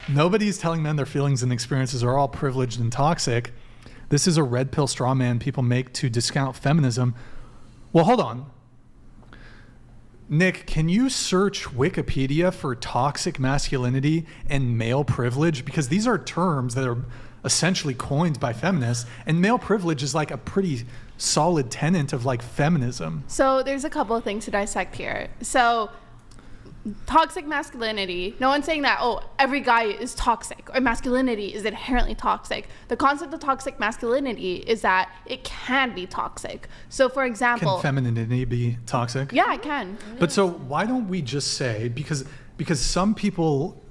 nobody's telling men their feelings and experiences are all privileged and toxic. This is a red pill straw man people make to discount feminism. Well, hold on. Nick, can you search Wikipedia for toxic masculinity and male privilege? Because these are terms that are essentially coined by feminists, and male privilege is like a pretty solid tenet of like feminism. So there's a couple of things to dissect here. So toxic masculinity, no one's saying that, oh, every guy is toxic or masculinity is inherently toxic. The concept of toxic masculinity is that it can be toxic. So for example, Can femininity be toxic? yeah, it can. But so why don't we just say, because some people,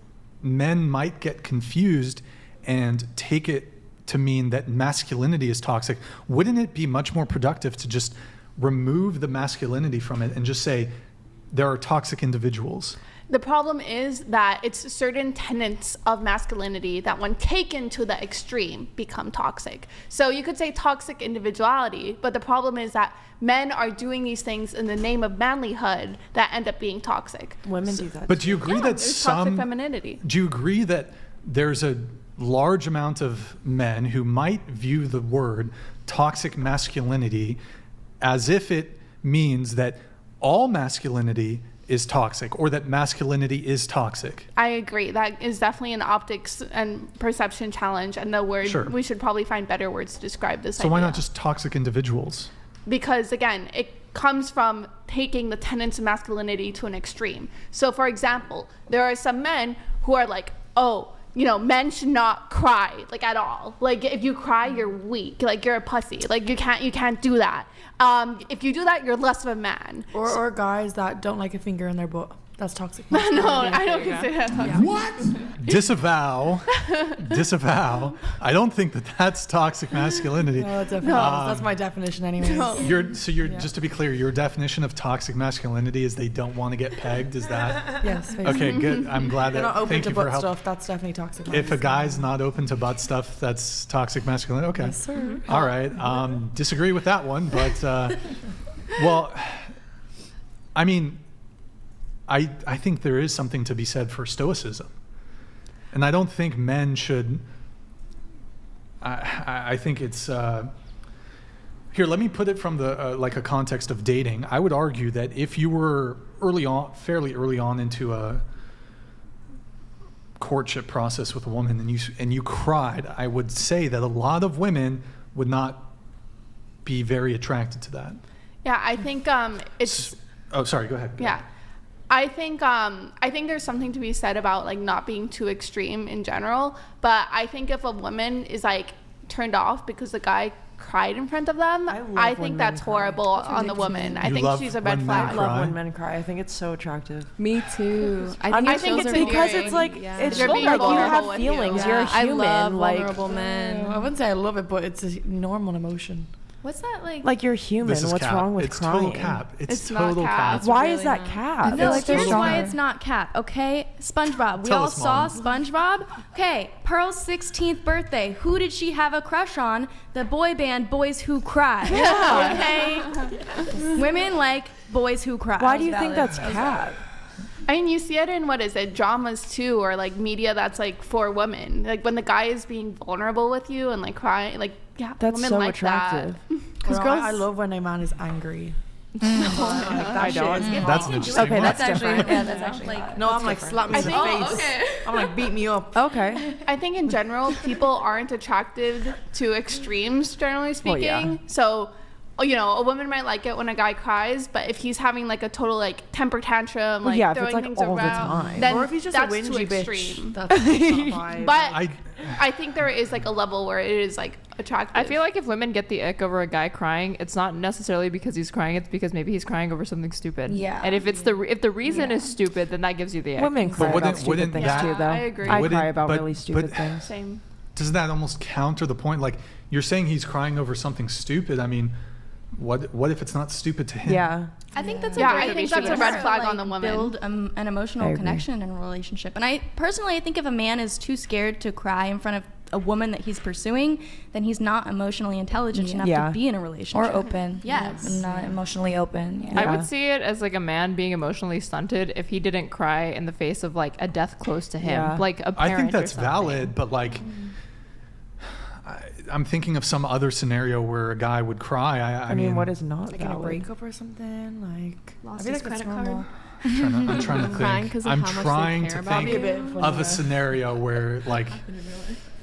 men might get confused and take it to mean that masculinity is toxic. Wouldn't it be much more productive to just remove the masculinity from it and just say there are toxic individuals? The problem is that it's certain tenets of masculinity that when taken to the extreme become toxic. So you could say toxic individuality, but the problem is that men are doing these things in the name of manlyhood that end up being toxic. Women do that. But do you agree that there's toxic femininity. Do you agree that there's a large amount of men who might view the word toxic masculinity as if it means that all masculinity is toxic or that masculinity is toxic? I agree. That is definitely an optics and perception challenge, and the word, Sure. we should probably find better words to describe this So idea. why not just toxic individuals? Because again, it comes from taking the tenets of masculinity to an extreme. So for example, there are some men who are like, oh, you know, men should not cry, like, at all. Like, if you cry, you're weak. Like, you're a pussy. Like, you can't do that. If you do that, you're less of a man. Or guys that don't like a finger in their butt. That's toxic. No, I don't consider that toxic. What? Disavow. I don't think that that's toxic masculinity. No, definitely. That's my definition anyways. You're just to be clear, your definition of toxic masculinity is they don't want to get pegged. Is that? Yes. Basically. Okay, good. I'm glad They're that. not open Thank to you for butt help. stuff. That's definitely toxic. If a guy's not open to butt stuff, that's toxic masculinity. Okay. Yes, sir. All right. Disagree with that one, but well, I mean, I think there is something to be said for stoicism, and I don't think men should. I think it's here. Let me put it from the like a context of dating. I would argue that if you were fairly early on into a courtship process with a woman and you cried, I would say that a lot of women would not be very attracted to that. Yeah, I think it's. Oh, sorry. Go ahead. Yeah. I think there's something to be said about like not being too extreme in general, but I think if a woman is like turned off because the guy cried in front of them, I think that's horrible on the woman. I think she's a red flag. I love when men cry. I think it's so attractive. Me too. I think it's because it's like it's You're like being you vulnerable have with feelings. you. You're a I human. love like vulnerable men. I wouldn't say I love it, but it's a normal emotion. What's that like? Like you're human. This is What's cap. wrong with it's crying? total cap. It's not total cap. cap. Why really is that not. cap? No, It's here's stronger. why it's not cap, okay? SpongeBob. We Tell all us, saw Mom. SpongeBob. Okay, Pearl's 16th birthday. Who did she have a crush on? The boy band Boys Who Cry. Okay? Women like boys who cry. Why do you think that's cap? I mean, you see it in, what is it, dramas too, or like media that's like for women. Like when the guy is being vulnerable with you and like crying, like, yeah, That's women so like attractive. Because Girls- I love when a man is angry. That's an interesting Okay, one. that's actually, different. yeah, that's actually like, No, I'm like slap me in the face. okay. I'm like beat me up. Okay. I think in general, people aren't attracted to extremes, generally speaking. yeah. So, you know, a woman might like it when a guy cries, but if he's having like a total like temper tantrum, like yeah, if throwing it's like things all the around, time. then Or if he's just a that's too whingy extreme. bitch. That's not vibe. But I think there is like a level where it is like attractive. I feel like if women get the ick over a guy crying, it's not necessarily because he's crying. It's because maybe he's crying over something stupid. Yeah. And if the reason is stupid, then that gives you the ick. Women cry wouldn't- about stupid wouldn't things that- too, though. I agree. I Wouldn't- cry about but- really stupid but- things. Same. Doesn't that almost counter the point? Like, you're saying he's crying over something stupid. I mean, what if it's not stupid to him? Yeah. I think that's Yeah, a I think that's a red flag on the woman. Build an I emotional agree. connection in a relationship, and I personally think if a man is too scared to cry in front of a woman that he's pursuing, then he's not emotionally intelligent enough Yeah. to be in a relationship. Or open. Yes. Not emotionally open. Yeah. I would see it as like a man being emotionally stunted if he didn't cry in the face of like a death close to him, Yeah. like a parent I think or that's something. valid, but like, I'm thinking of some other scenario where a guy would cry. I mean, what is not Like in a valid? breakup or something. Like Lost I feel his like that's credit card. normal. I'm trying to Crying think. 'cause of I'm how much they trying care to about think you. That'd be a bit of funny. a scenario where like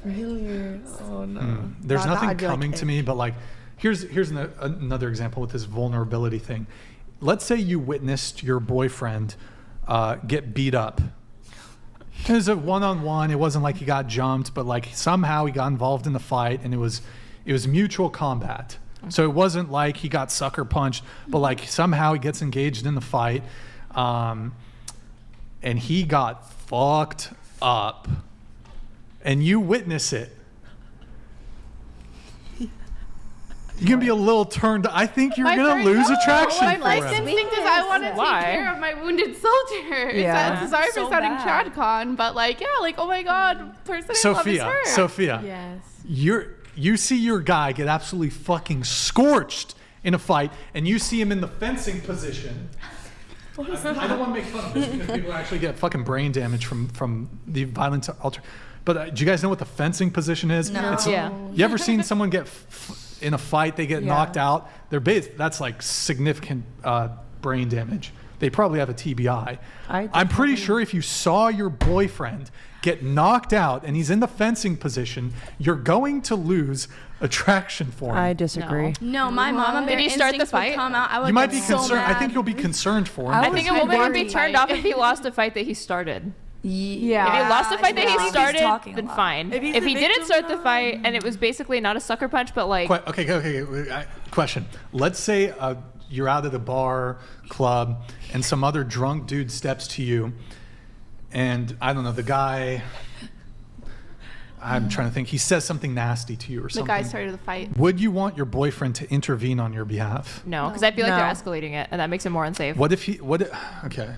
Really? Oh no. there's That nothing I'd be like, coming to ick. me, but like here's another example with this vulnerability thing. Let's say you witnessed your boyfriend get beat up. It was a one-on-one. It wasn't like he got jumped, but like somehow he got involved in the fight, and it was mutual combat. So it wasn't like he got sucker punched, but like somehow he gets engaged in the fight, and he got fucked up, and you witness it. You're gonna be a little turned. I think you're gonna lose attraction My for first him. instinct is I want to take Why? care of my wounded soldier. Yeah. It's sorry So for sounding bad. TradCon, but like, yeah, like, oh my god, person I love is her. Sophia, Yes. you see your guy get absolutely fucking scorched in a fight, and you see him in the fencing position. I don't want to make fun of this because people actually get fucking brain damage from the violent alter. But do you guys know what the fencing position is? No. Yeah. You ever seen someone get in a fight? They get Yeah. knocked out. That's like significant brain damage. They probably have a TBI. I'm pretty sure if you saw your boyfriend get knocked out and he's in the fencing position, you're going to lose attraction for him. I disagree. No, my mama Did he start the instincts would fight? come out. I would You might get be so concerned. I mad. think you'll be concerned for him. I I think a was woman would be worried. turned off if he lost a fight that he started. Yeah. If he lost a fight that yeah. he He's started, talking a then lot. fine. If he's If the he didn't victim, start the though, fight and it was basically not a sucker punch, but like Okay. Question. Let's say you're out at a bar, club, and some other drunk dude steps to you, and I don't know, the guy, I'm trying to think, he says something nasty to you or The something. guy started the fight. Would you want your boyfriend to intervene on your behalf? no, because I feel like No. they're escalating it, and that makes it more unsafe. What if okay.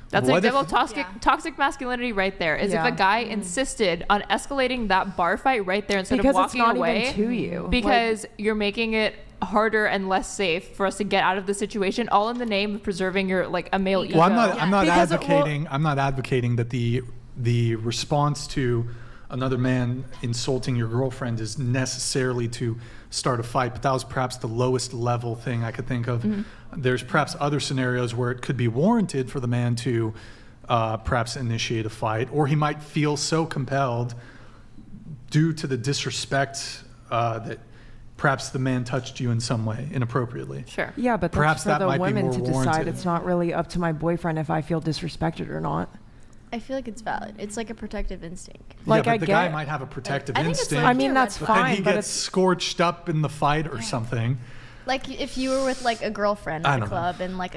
That's an What if- example of toxic masculinity right there. Is Yeah. if a guy insisted on escalating that bar fight right there instead Because of it's walking not away, even to you. because you're making it harder and less safe for us to get out of the situation, all in the name of preserving your like a male ego. Well, I'm not Because advocating. I'm not advocating that the response to another man insulting your girlfriend is necessarily to start a fight, but that was perhaps the lowest level thing I could think of. There's perhaps other scenarios where it could be warranted for the man to perhaps initiate a fight, or he might feel so compelled due to the disrespect that perhaps the man touched you in some way inappropriately. Sure. Yeah, but Perhaps that's that for might the be women more to decide. warranted. It's not really up to my boyfriend if I feel disrespected or not. I feel like it's valid. It's like a protective instinct. Like, yeah, but I the guy get- might have a protective I think it's instinct. like- I mean, that's but then fine, he but gets it's scorched up in the fight or something. Like if you were with like a girlfriend I at a don't know. club and like a